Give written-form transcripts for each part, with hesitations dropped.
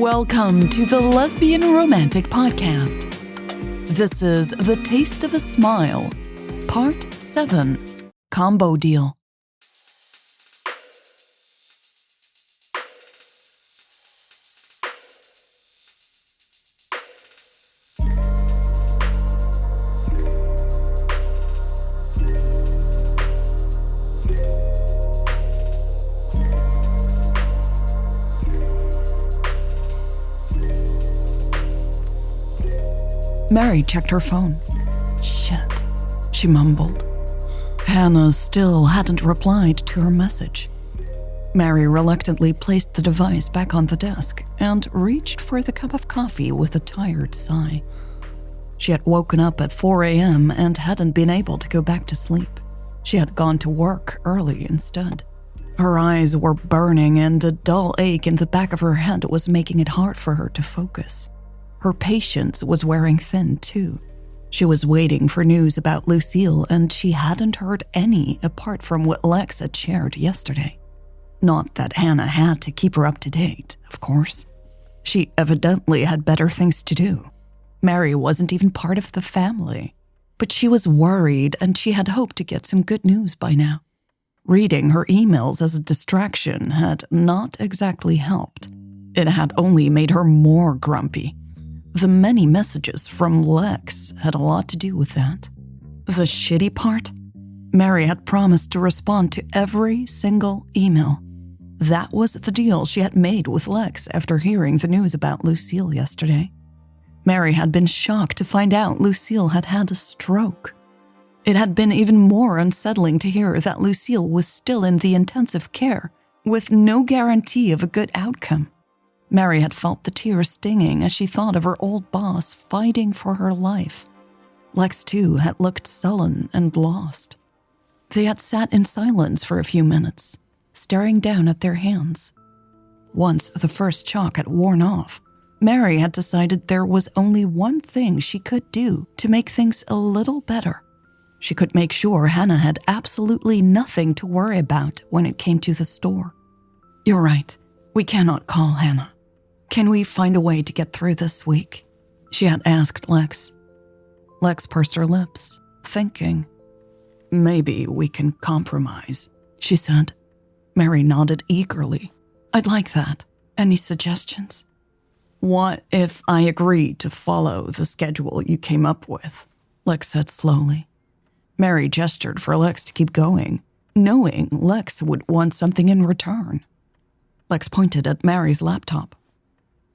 Welcome to the Lesbian Romantic podcast. This is The Taste of a Smile, Part 7, Combo Deal. Mary checked her phone. Shit, she mumbled. Hannah still hadn't replied to her message. Mary reluctantly placed the device back on the desk and reached for the cup of coffee with a tired sigh. She had woken up at 4 a.m. and hadn't been able to go back to sleep. She had gone to work early instead. Her eyes were burning and a dull ache in the back of her head was making it hard for her to focus. Her patience was wearing thin, too. She was waiting for news about Lucille, and she hadn't heard any apart from what Lex had shared yesterday. Not that Hannah had to keep her up to date, of course. She evidently had better things to do. Mary wasn't even part of the family. But she was worried, and she had hoped to get some good news by now. Reading her emails as a distraction had not exactly helped. It had only made her more grumpy. The many messages from Lex had a lot to do with that. The shitty part? Mary had promised to respond to every single email. That was the deal she had made with Lex after hearing the news about Lucille yesterday. Mary had been shocked to find out Lucille had had a stroke. It had been even more unsettling to hear that Lucille was still in the intensive care, with no guarantee of a good outcome. Mary had felt the tears stinging as she thought of her old boss fighting for her life. Lex, too, had looked sullen and lost. They had sat in silence for a few minutes, staring down at their hands. Once the first shock had worn off, Mary had decided there was only one thing she could do to make things a little better. She could make sure Hannah had absolutely nothing to worry about when it came to the store. "You're right. We cannot call Hannah. Can we find a way to get through this week?" she had asked Lex. Lex pursed her lips, thinking. "Maybe we can compromise," she said. Mary nodded eagerly. "I'd like that. Any suggestions?" "What if I agree to follow the schedule you came up with?" Lex said slowly. Mary gestured for Lex to keep going, knowing Lex would want something in return. Lex pointed at Mary's laptop.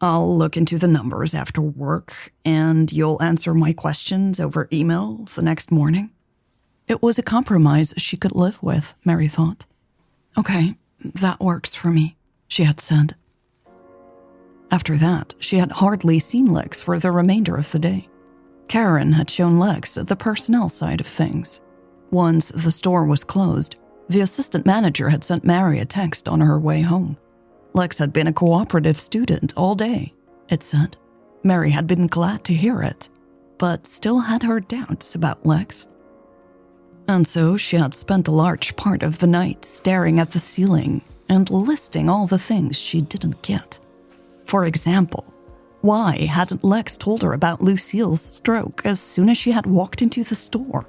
"I'll look into the numbers after work, and you'll answer my questions over email the next morning." It was a compromise she could live with, Mary thought. "Okay, that works for me," she had said. After that, she had hardly seen Lex for the remainder of the day. Karen had shown Lex the personnel side of things. Once the store was closed, the assistant manager had sent Mary a text on her way home. Lex had been a cooperative student all day, it said. Mary had been glad to hear it, but still had her doubts about Lex. And so she had spent a large part of the night staring at the ceiling and listing all the things she didn't get. For example, why hadn't Lex told her about Lucille's stroke as soon as she had walked into the store?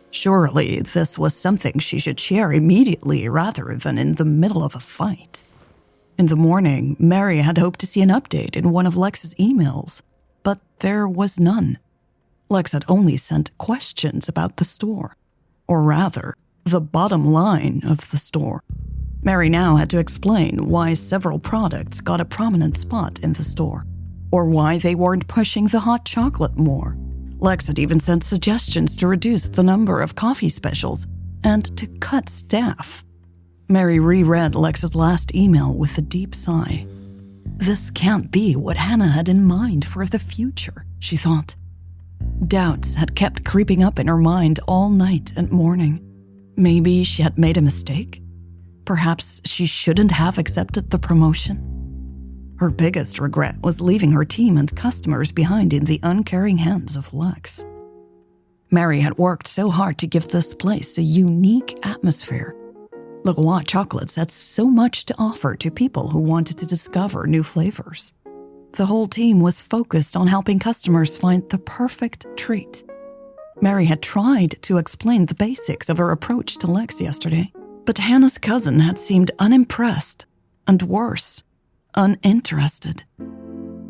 Surely this was something she should share immediately rather than in the middle of a fight. In the morning, Mary had hoped to see an update in one of Lex's emails, but there was none. Lex had only sent questions about the store, or rather, the bottom line of the store. Mary now had to explain why several products got a prominent spot in the store, or why they weren't pushing the hot chocolate more. Lex had even sent suggestions to reduce the number of coffee specials and to cut staff. Mary reread Lex's last email with a deep sigh. This can't be what Hannah had in mind for the future, she thought. Doubts had kept creeping up in her mind all night and morning. Maybe she had made a mistake? Perhaps she shouldn't have accepted the promotion? Her biggest regret was leaving her team and customers behind in the uncaring hands of Lex. Mary had worked so hard to give this place a unique atmosphere. Leroy Chocolates had so much to offer to people who wanted to discover new flavors. The whole team was focused on helping customers find the perfect treat. Mary had tried to explain the basics of her approach to Lex yesterday, but Hannah's cousin had seemed unimpressed, and worse, uninterested.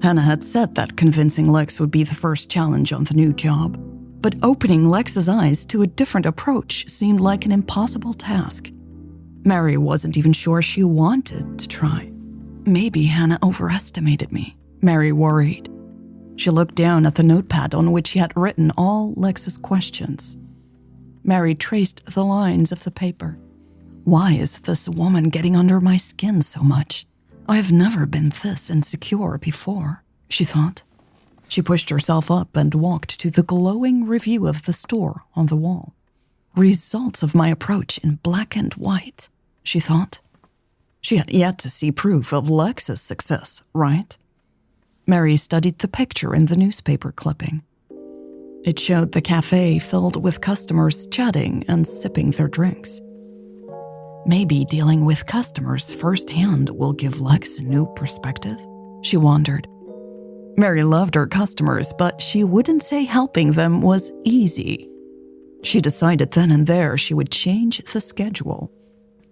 Hannah had said that convincing Lex would be the first challenge on the new job, but opening Lex's eyes to a different approach seemed like an impossible task. Mary wasn't even sure she wanted to try. Maybe Hannah overestimated me, Mary worried. She looked down at the notepad on which she had written all Lex's questions. Mary traced the lines of the paper. Why is this woman getting under my skin so much? I've never been this insecure before, she thought. She pushed herself up and walked to the glowing review of the store on the wall. Results of my approach in black and white, she thought. She had yet to see proof of Lex's success, right? Mary studied the picture in the newspaper clipping. It showed the cafe filled with customers chatting and sipping their drinks. Maybe dealing with customers firsthand will give Lex a new perspective, she wondered. Mary loved her customers, but she wouldn't say helping them was easy. She decided then and there she would change the schedule.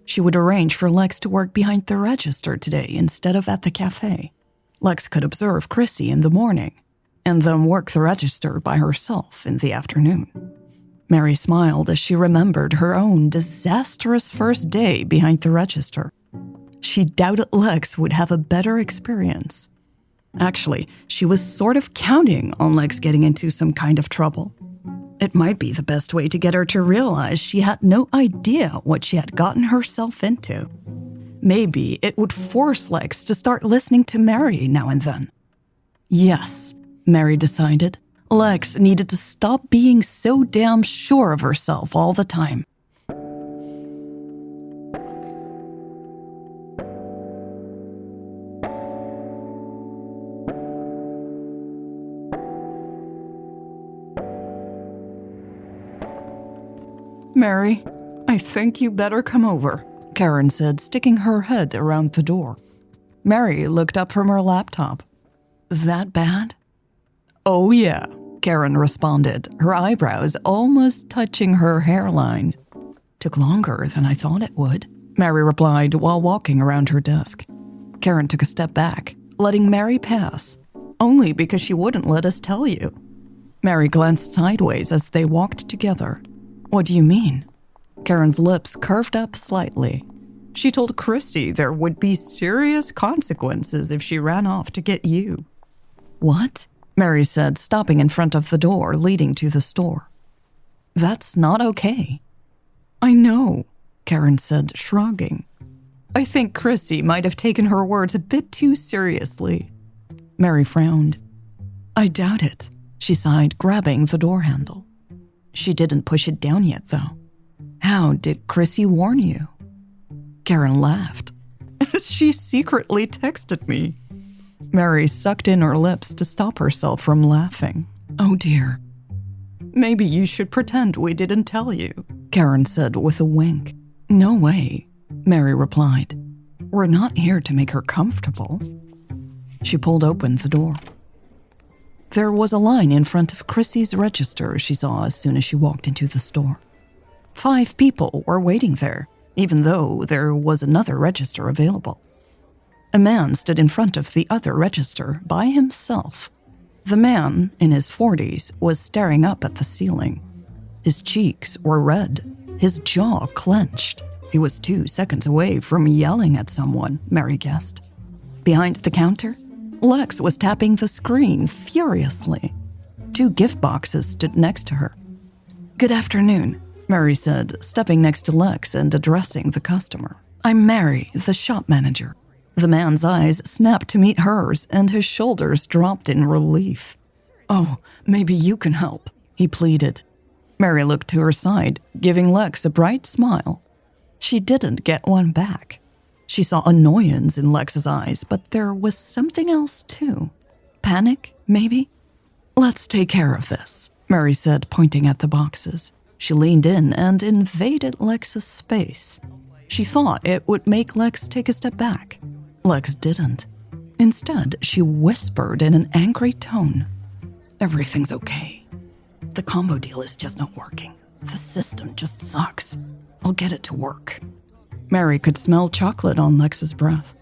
She would arrange for Lex to work behind the register today instead of at the cafe. Lex could observe Chrissy in the morning, and then work the register by herself in the afternoon. Mary smiled as she remembered her own disastrous first day behind the register. She doubted Lex would have a better experience. Actually, she was sort of counting on Lex getting into some kind of trouble. It might be the best way to get her to realize she had no idea what she had gotten herself into. Maybe it would force Lex to start listening to Mary now and then. Yes, Mary decided. Lex needed to stop being so damn sure of herself all the time. Mary, I think you better come over, Karen said, sticking her head around the door. Mary looked up from her laptop. That bad? Oh yeah, Karen responded, her eyebrows almost touching her hairline. Took longer than I thought it would, Mary replied while walking around her desk. Karen took a step back, letting Mary pass, only because she wouldn't let us tell you. Mary glanced sideways as they walked together. What do you mean? Karen's lips curved up slightly. She told Christy there would be serious consequences if she ran off to get you. What? Mary said, stopping in front of the door leading to the store. That's not okay. I know, Karen said, shrugging. I think Chrissy might have taken her words a bit too seriously. Mary frowned. I doubt it, she sighed, grabbing the door handle. She didn't push it down yet, though. How did Chrissy warn you? Karen laughed. She secretly texted me. Mary sucked in her lips to stop herself from laughing. Oh dear. Maybe you should pretend we didn't tell you, Karen said with a wink. No way, Mary replied. We're not here to make her comfortable. She pulled open the door. There was a line in front of Chrissy's register she saw as soon as she walked into the store. 5 people were waiting there, even though there was another register available. A man stood in front of the other register by himself. The man, in his 40s, was staring up at the ceiling. His cheeks were red, his jaw clenched. He was 2 seconds away from yelling at someone, Mary guessed. Behind the counter, Lex was tapping the screen furiously. 2 gift boxes stood next to her. Good afternoon, Mary said, stepping next to Lex and addressing the customer. I'm Mary, the shop manager. The man's eyes snapped to meet hers, and his shoulders dropped in relief. Oh, maybe you can help, he pleaded. Mary looked to her side, giving Lex a bright smile. She didn't get one back. She saw annoyance in Lex's eyes, but there was something else too. Panic, maybe? Let's take care of this, Mary said, pointing at the boxes. She leaned in and invaded Lex's space. She thought it would make Lex take a step back. Lex didn't. Instead, she whispered in an angry tone, "Everything's okay. The combo deal is just not working. The system just sucks. I'll get it to work." Mary could smell chocolate on Lex's breath.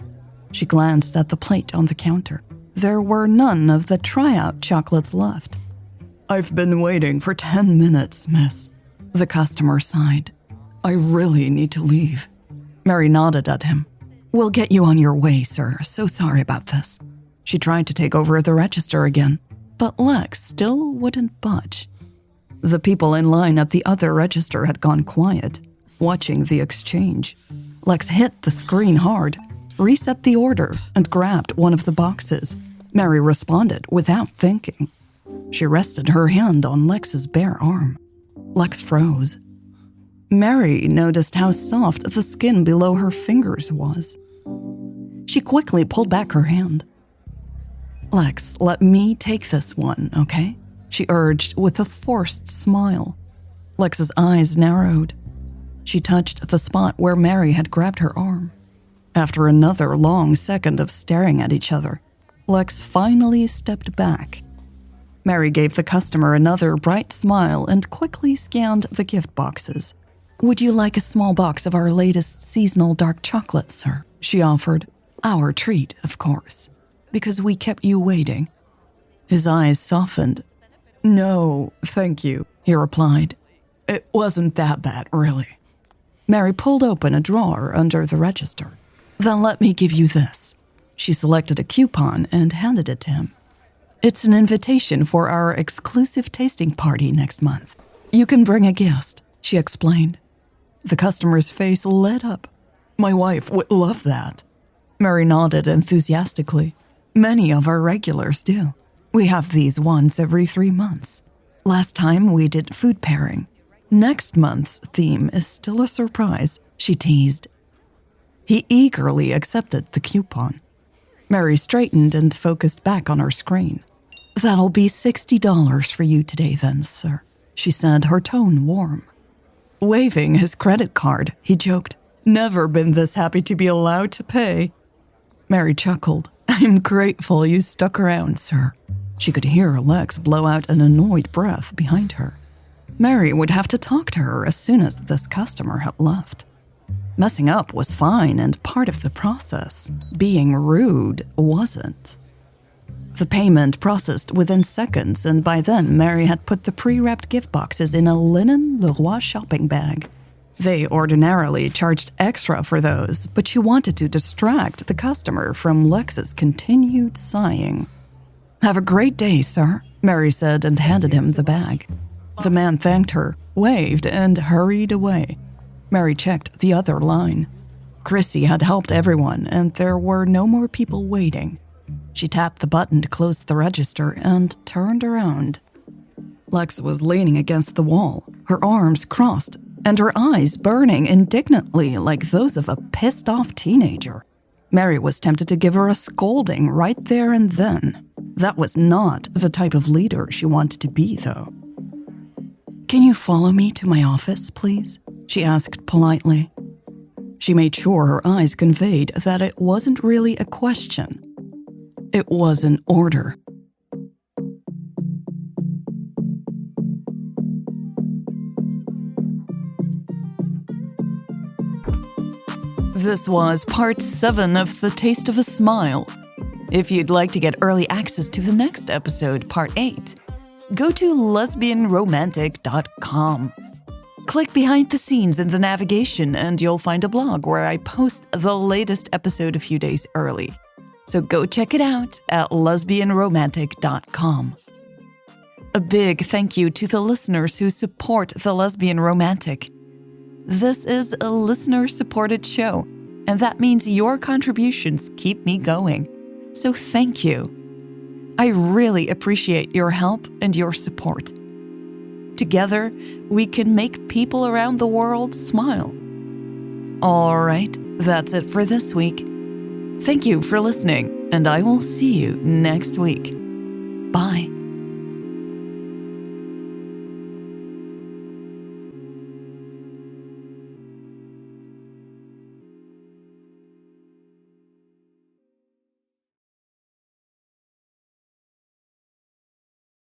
She glanced at the plate on the counter. There were none of the tryout chocolates left. "I've been waiting for 10 minutes, miss." The customer sighed. "I really need to leave." Mary nodded at him. "We'll get you on your way, sir. So sorry about this." She tried to take over the register again, but Lex still wouldn't budge. The people in line at the other register had gone quiet, watching the exchange. Lex hit the screen hard, reset the order, and grabbed one of the boxes. Mary responded without thinking. She rested her hand on Lex's bare arm. Lex froze. Mary noticed how soft the skin below her fingers was. She quickly pulled back her hand. "Lex, let me take this one, okay?" she urged with a forced smile. Lex's eyes narrowed. She touched the spot where Mary had grabbed her arm. After another long second of staring at each other, Lex finally stepped back. Mary gave the customer another bright smile and quickly scanned the gift boxes. "Would you like a small box of our latest seasonal dark chocolate, sir?" she offered. "Our treat, of course, because we kept you waiting." His eyes softened. "No, thank you," he replied. "It wasn't that bad, really." Mary pulled open a drawer under the register. "Then let me give you this." She selected a coupon and handed it to him. "It's an invitation for our exclusive tasting party next month. You can bring a guest," she explained. The customer's face lit up. "My wife would love that." Mary nodded enthusiastically. "Many of our regulars do. We have these once every 3 months. Last time we did food pairing. Next month's theme is still a surprise," she teased. He eagerly accepted the coupon. Mary straightened and focused back on her screen. "That'll be $60 for you today then, sir," she said, her tone warm. Waving his credit card, he joked, "Never been this happy to be allowed to pay." Mary chuckled. "I'm grateful you stuck around, sir." She could hear Lex blow out an annoyed breath behind her. Mary would have to talk to her as soon as this customer had left. Messing up was fine and part of the process. Being rude wasn't. The payment processed within seconds, and by then Mary had put the pre-wrapped gift boxes in a linen Leroy shopping bag. They ordinarily charged extra for those, but she wanted to distract the customer from Lex's continued sighing. "Have a great day, sir," Mary said and handed him the bag. The man thanked her, waved, and hurried away. Mary checked the other line. Chrissy had helped everyone, and there were no more people waiting. She tapped the button to close the register and turned around. Lex was leaning against the wall, her arms crossed, and her eyes burning indignantly like those of a pissed-off teenager. Mary was tempted to give her a scolding right there and then. That was not the type of leader she wanted to be, though. "Can you follow me to my office, please?" she asked politely. She made sure her eyes conveyed that it wasn't really a question. It was an order. This was part 7 of The Taste of a Smile. If you'd like to get early access to the next episode, part 8, go to lesbianromantic.com. Click behind the scenes in the navigation and you'll find a blog where I post the latest episode a few days early. So go check it out at lesbianromantic.com. A big thank you to the listeners who support The Lesbian Romantic. This is a listener-supported show, and that means your contributions keep me going. So thank you. I really appreciate your help and your support. Together, we can make people around the world smile. All right, that's it for this week. Thank you for listening, and I will see you next week. Bye.